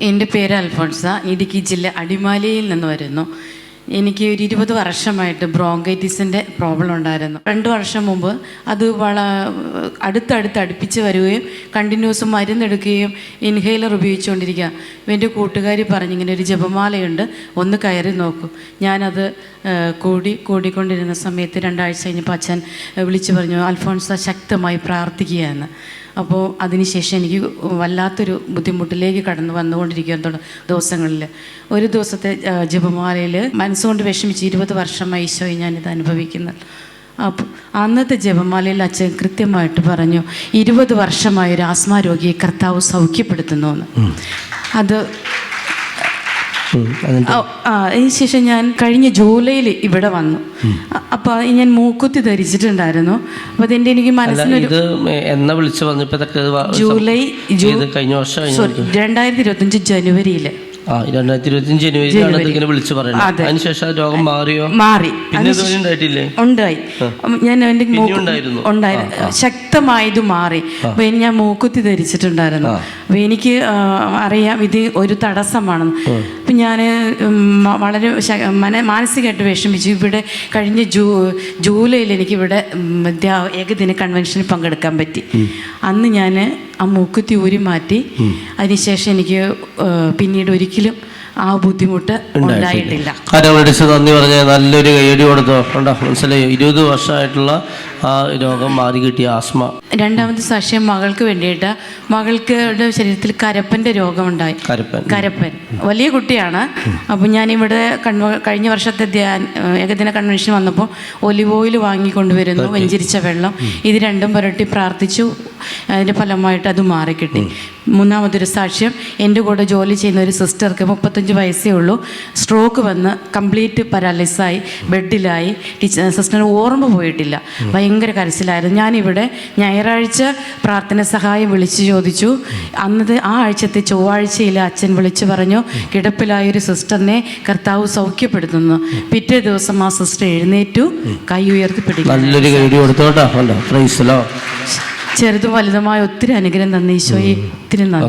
എൻ്റെ പേര് അൽഫോൺസ. ഇടുക്കി ജില്ല അടിമാലിയിൽ നിന്ന് വരുന്നു. എനിക്ക് ഒരു 20 വർഷമായിട്ട് ബ്രോങ്കൈറ്റിസിൻ്റെ പ്രോബ്ലം ഉണ്ടായിരുന്നു. 2 വർഷം മുമ്പ് അത് അടുപ്പിച്ച് വരികയും കണ്ടിന്യൂസ് മരുന്നെടുക്കുകയും ഇൻഹേലർ ഉപയോഗിച്ചുകൊണ്ടിരിക്കുക. എൻ്റെ കൂട്ടുകാരി പറഞ്ഞിങ്ങനെ ഒരു ജപമാലയുണ്ട്, ഒന്ന് കയറി നോക്കൂ. ഞാനത് കൂടിക്കൊണ്ടിരുന്ന സമയത്ത് 2 ആഴ്ച കഴിഞ്ഞപ്പോൾ അച്ഛൻ വിളിച്ചു പറഞ്ഞു, അൽഫോൺസ ശക്തമായി പ്രാർത്ഥിക്കുക എന്ന്. അപ്പോൾ അതിനുശേഷം എനിക്ക് വല്ലാത്തൊരു ബുദ്ധിമുട്ടിലേക്ക് വന്നുകൊണ്ടിരിക്കുന്ന ദിവസങ്ങളിൽ ഒരു ദിവസത്തെ ജപമാലയിൽ മനസ്സുകൊണ്ട് വിഷമിച്ച് 20 വർഷമായി ഈശോയെ ഞാനിത് അനുഭവിക്കുന്നത്. അപ്പോൾ അന്നത്തെ ജപമാലയിൽ അച്ഛൻ കൃത്യമായിട്ട് പറഞ്ഞു, 20 വർഷമായ ഒരു ആസ്മ രോഗിയെ കർത്താവ് സൗഖ്യപ്പെടുത്തുന്നു എന്ന്. അത് അതിനുശേഷം ഞാൻ കഴിഞ്ഞ ജൂലൈയിൽ ഇവിടെ വന്നു. അപ്പോൾ ഞാൻ മൂക്കുത്തി ധരിച്ചിട്ടുണ്ടായിരുന്നു. അപ്പോൾ അതിൻ്റെ എനിക്ക് മനസ്സിലൊരു ജൂലൈ 2025 ജനുവരിയിൽ 2025 ജനുവരിയിലാണ് വിളിച്ചു പറയുന്നത്. അതിനുശേഷം രോഗം മാറി ഉണ്ടായി. ഞാൻ എൻ്റെ ഉണ്ടായിരുന്നു ശക്തമായത് മാറി. അപ്പോൾ ഞാൻ മൂക്കുത്തി ധരിച്ചിട്ടുണ്ടായിരുന്നു. അപ്പോൾ എനിക്ക് അറിയാം ഇത് ഒരു തടസ്സമാണെന്ന്. അപ്പം ഞാൻ വളരെ മാനസികമായിട്ട് വിഷമിച്ചു. ഇവിടെ കഴിഞ്ഞ ജൂലൈയിൽ എനിക്കിവിടെ ഏകദിന കൺവെൻഷനിൽ പങ്കെടുക്കാൻ പറ്റി. അന്ന് ഞാൻ ആ മൂക്കുത്തി ഊരി മാറ്റി. അതിനുശേഷം എനിക്ക് പിന്നീട് ഒരിക്കലും ആ ബുദ്ധിമുട്ട് ഉണ്ടായിട്ടില്ല. നന്ദി പറഞ്ഞ നല്ലൊരു കൈയടി കൊടുത്തോ. മനസ്സിലായി, 20 വർഷമായിട്ടുള്ള ആ രോഗം മാറി കിട്ടിയ ആസ്മ. രണ്ടാമത്തെ സാക്ഷ്യം മകൾക്ക് വേണ്ടിയിട്ട്. മകൾക്ക് ശരീരത്തിൽ കരപ്പൻ്റെ രോഗമുണ്ടായി. കരപ്പൻ വലിയ കുട്ടിയാണ്. അപ്പോൾ ഞാനിവിടെ കഴിഞ്ഞ വർഷത്തെ ഏകദിന കൺവെൻഷൻ വന്നപ്പോൾ ഒലിവ് ഓയിൽ വാങ്ങിക്കൊണ്ടുവരുന്നു, വെഞ്ചരിച്ച വെള്ളം, ഇത് രണ്ടും പുരട്ടി പ്രാർത്ഥിച്ചു. അതിൻ്റെ ഫലമായിട്ട് അത് മാറിക്കിട്ടി. മൂന്നാമതൊരു സാക്ഷ്യം, എൻ്റെ കൂടെ ജോലി ചെയ്യുന്ന ഒരു സിസ്റ്റർക്ക് 35 വയസ്സേ ഉള്ളൂ. സ്ട്രോക്ക് വന്ന് കംപ്ലീറ്റ് പാരാലിസായി ബെഡിലായി. സിസ്റ്ററിന് ഓർമ്മ പോയിട്ടില്ല, ഭയങ്കര കരച്ചിലായിരുന്നു. ഞാനിവിടെ ഞായറാഴ്ച പ്രാർത്ഥന സഹായം വിളിച്ചു ചോദിച്ചു. അന്നത് ആ ആഴ്ചത്തെ ചൊവ്വാഴ്ചയിൽ അച്ഛൻ വിളിച്ചു പറഞ്ഞു, കിടപ്പിലായൊരു സിസ്റ്ററിനെ കർത്താവ് സൗഖ്യപ്പെടുത്തുന്നു. പിറ്റേ ദിവസം ആ സിസ്റ്റർ എഴുന്നേറ്റു, കൈ ഉയർത്തി പിടിക്കും. ചെറുതും വലുതുമായ ഒത്തിരി അനുഗ്രഹം തന്ന ഈശോയെ ഒത്തിരി നന്ദി.